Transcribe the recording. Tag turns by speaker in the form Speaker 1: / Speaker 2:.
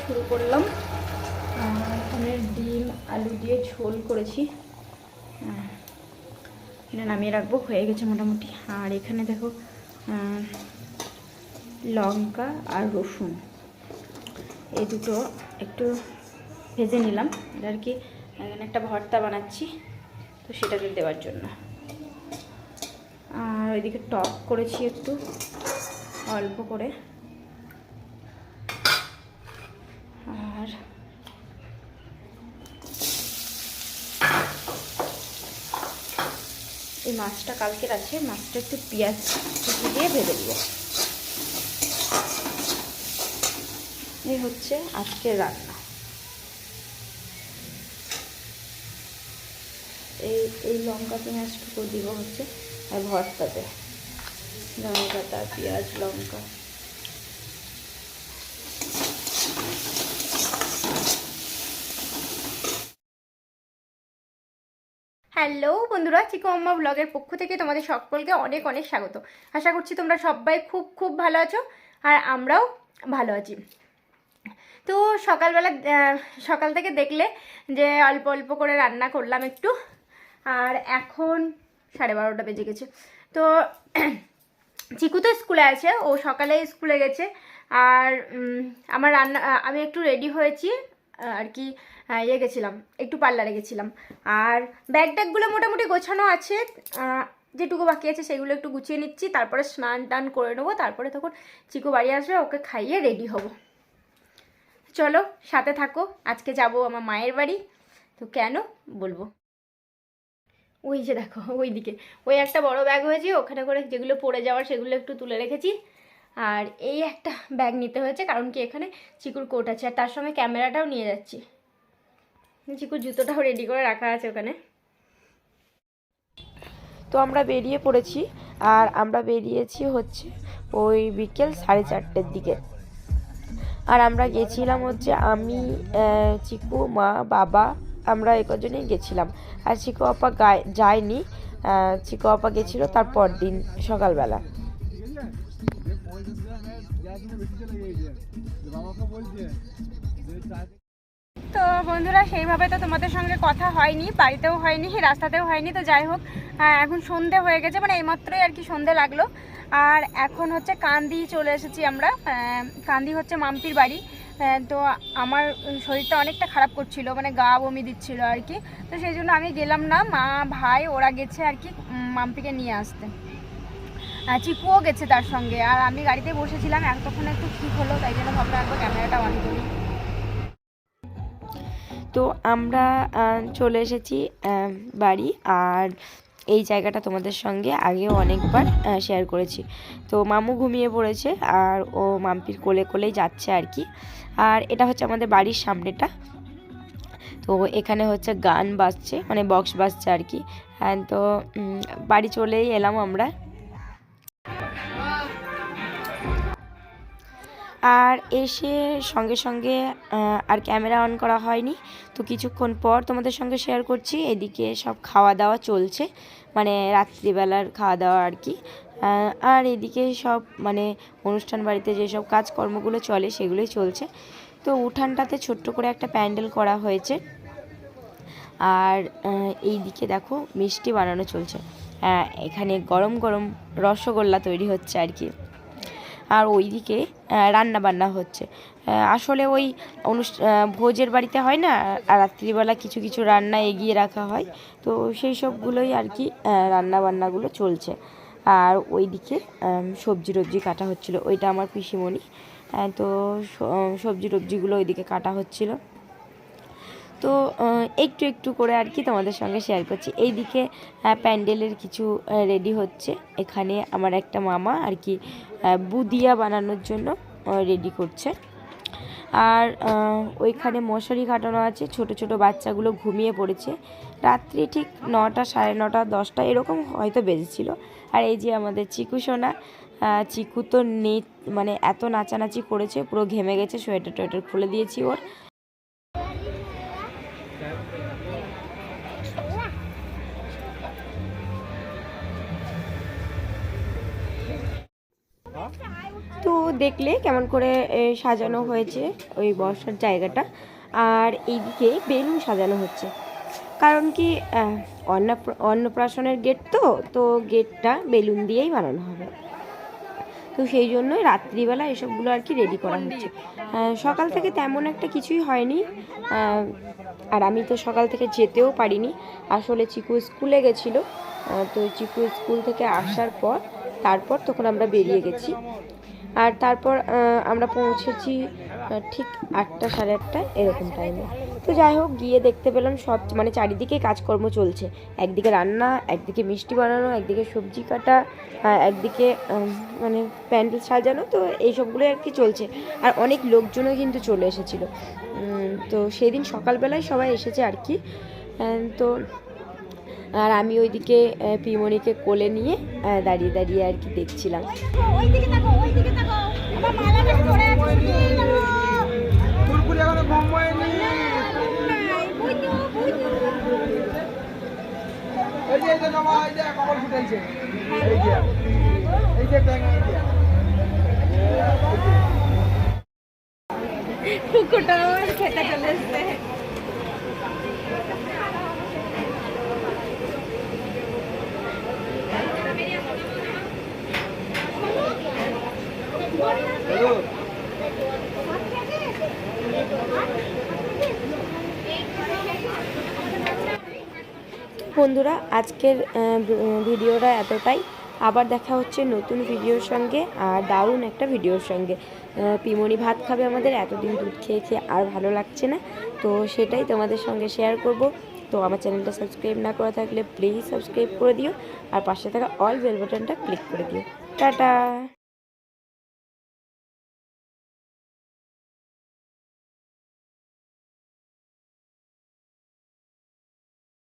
Speaker 1: শুরু করলাম। এখানে ডিম আলু দিয়ে ঝোল করেছি, এটা নামিয়ে রাখবো, হয়ে গেছে মোটামুটি। আর এখানে দেখো লঙ্কা আর রসুন এই দুটো একটু ভেজে নিলাম, এটা আর কি এখানে একটা ভর্তা বানাচ্ছি তো সেটাতে দেওয়ার জন্য। আর ওইদিকে টক করেছি একটু অল্প করে। আর এই মাছটা কালকের আছে, মাছটা একটু পেঁয়াজ কুচি দিয়ে ভেজে দিব। এই হচ্ছে আজকের রান্না। এই লঙ্কা পেঁয়াজটুকু দিব হচ্ছে আর ভর্তাতে, ধনে পাতা পেঁয়াজ লঙ্কা। হ্যালো বন্ধুরা, চিকু আম্মা ব্লগের পক্ষ থেকে তোমাদের সকলকে অনেক অনেক স্বাগত। আশা করছি তোমরা সবাই খুব খুব ভালো আছো আর আমরাও ভালো আছি। তো সকাল থেকে দেখলে যে অল্প অল্প করে রান্না করলাম একটু। আর এখন 12:30 বেজে গেছে। তো চিকু তো স্কুলে আছে, ও সকালে স্কুলে গেছে। আর আমার আমি একটু রেডি হয়েছি আর কি, গেছিলাম একটু পার্লারে গেছিলাম। আর ব্যাগগুলো মোটামুটি গোছানো আছে, যেটুকু বাকি আছে সেগুলো একটু গুছিয়ে নিচ্ছি, তারপরে স্নান টান করে নেবো। তারপরে তখন চিকু বাড়ি আসবে, ওকে খাইয়ে রেডি হব। চলো সাথে থাকো। আজকে যাব আমার মায়ের বাড়ি, তো কেন বলবো। ওই যে দেখো ওইদিকে ওই একটা বড় ব্যাগ হয়েছে, ওখানে করে যেগুলো পড়ে যাওয়ার সেগুলো একটু তুলে রেখেছি। আর এই একটা ব্যাগ নিতে হয়েছে, কারণ কি এখানে চিকুর কোট আছে, আর তার সঙ্গে ক্যামেরাটাও নিয়ে যাচ্ছি। চিকুর জুতোটাও রেডি করে রাখা আছে ওখানে।
Speaker 2: তো আমরা বেরিয়ে পড়েছি, আর আমরা বেরিয়েছি হচ্ছে ওই বিকেল 4:30-র দিকে। আর আমরা গেছিলাম হচ্ছে আমি, চিকু, মা, বাবা, আমরা একজনেই গেছিলাম। আর চিকু আপা যায়নি, চিকু আপা গেছিলো তারপর দিন সকালবেলা।
Speaker 1: তো বন্ধুরা, সেইভাবে তো তোমাদের সঙ্গে কথা হয়নি, বাড়িতেও হয়নি, রাস্তাতেও হয়নি। তো যাই হোক, এখন সন্ধে হয়ে গেছে, মানে এইমাত্রই আর কি সন্ধে লাগলো। আর এখন হচ্ছে কান্দি চলে এসেছি আমরা। কান্দি হচ্ছে মাম্পির বাড়ি। তো আমার শরীরটা অনেকটা খারাপ করছিল, মানে গা বমি দিচ্ছিল আর কি। তো সেই জন্য আমি গেলাম না, মা ভাই ওরা গেছে আর কি মাম্পিকে নিয়ে আসতে। চিকুও গেছে তার সঙ্গে। আর আমি গাড়িতে বসেছিলাম, তখন একটু ঠিক হলো, তাই জন্য ভাবলাম একবার ক্যামেরাটা অন করি।
Speaker 2: তো আমরা চলে এসেছি বাড়ি। আর এই জায়গাটা তোমাদের সঙ্গে আগেও অনেকবার শেয়ার করেছি। তো মামু ঘুমিয়ে পড়েছে, আর ও মাম্পির কোলে কোলেই যাচ্ছে আর কি। আর এটা হচ্ছে আমাদের বাড়ির সামনেটা। তো এখানে হচ্ছে গান বাজছে, মানে বক্স বাজছে আর কি। তো বাড়ি চলেই এলাম আমরা। আর এসে সঙ্গে সঙ্গে আর ক্যামেরা অন করা হয়নি। তো কিছুক্ষণ পর তোমাদের সঙ্গে শেয়ার করছি। এদিকে সব খাওয়া দাওয়া চলছে, মানে রাত্রিবেলার খাওয়া দাওয়া আর কি। আর এদিকে সব মানে অনুষ্ঠান বাড়িতে যেসব কাজকর্মগুলো চলে সেগুলোই চলছে। তো উঠানটাতে ছোট্ট করে একটা প্যান্ডেল করা হয়েছে। আর এই দিকে দেখো মিষ্টি বানানো চলছে, এখানে গরম গরম রসগোল্লা তৈরি হচ্ছে আর কি। আর ওইদিকে রান্না বান্না হচ্ছে। আসলে ওই ভোজের বাড়িতে হয় না, আর রাত্রিবেলা কিছু কিছু রান্না এগিয়ে রাখা হয়, তো সেই সবগুলোই আর কি রান্না বান্নাগুলো চলছে। আর ওইদিকে সবজি টবজি কাটা হচ্ছিলো, ওইটা আমার পিসিমণি। তো সবজি টবজিগুলো ওইদিকে কাটা হচ্ছিলো। তো একটু একটু করে আর কি তোমাদের সঙ্গে শেয়ার করছি। এইদিকে প্যান্ডেলের কিছু রেডি হচ্ছে। এখানে আমার একটা মামা আর কি বুদিয়া বানানোর জন্য রেডি করছে। আর ওইখানে মশারি কাটানো আছে, ছোট ছোট বাচ্চাগুলো ঘুমিয়ে পড়েছে। রাত্রি ঠিক 9টা, 9:30, 10টা এরকম হয়তো বেজেছিল। আর এই যে আমাদের চিকু সোনা, চিকু তো মানে এত নাচানাচি করেছে, পুরো ঘেমে গেছে, সোয়েটার টোয়েটার খুলে দিয়েছি ওর। তো দেখলে কেমন করে সাজানো হয়েছে ওই বসার জায়গাটা। আর এইদিকে বেলুন সাজানো হচ্ছে, কারণ কি অন্নপ্রাশনের গেট তো গেটটা বেলুন দিয়েই বানানো হবে। তো সেই জন্যই রাত্রিবেলা এসবগুলো আর কি রেডি করা হচ্ছে। সকাল থেকে তেমন একটা কিছুই হয়নি, আর আমি তো সকাল থেকে যেতেও পারিনি। আসলে চিকু স্কুলে গেছিলো, তো চিকু স্কুল থেকে আসার পর তারপর তখন আমরা বেরিয়ে গেছি। আর তারপর আমরা পৌঁছেছি ঠিক 8টা সাড়ে 8টা এরকম টাইমে। তো যাই হোক, গিয়ে দেখতে পেলাম সব মানে চারিদিকে কাজকর্ম চলছে। একদিকে রান্না, একদিকে মিষ্টি বানানো, একদিকে সবজি কাটা, একদিকে মানে প্যান্ডেল সাজানো, তো এইসবগুলোই আর কি চলছে। আর অনেক লোকজনও কিন্তু চলে এসেছিলো। তো সেই দিন সকালবেলায় সবাই এসেছে আর কি। তো আর আমি ওইদিকে পিমনিকে কোলে নিয়ে দাঁড়িয়ে দাঁড়িয়ে আর কি দেখছিলাম।
Speaker 1: কুকুরটা আমার খেতে চলে এসছে।
Speaker 2: বন্ধুরা, আজকের ভিডিওটা এতটাই। আবার দেখা হচ্ছে নতুন ভিডিওর সঙ্গে আর দারুণ একটা ভিডিওর সঙ্গে। পিমনি ভাত খাবে আমাদের, এতদিন দুধ খেয়ে খেয়ে আর ভালো লাগছে না, তো সেটাই তোমাদের সঙ্গে শেয়ার করব। তো আমার চ্যানেলটা সাবস্ক্রাইব না করা থাকলে প্লিজ সাবস্ক্রাইব করে দিও, আর পাশে থাকা অল বেল বাটনটা ক্লিক করে দিও। টাটা।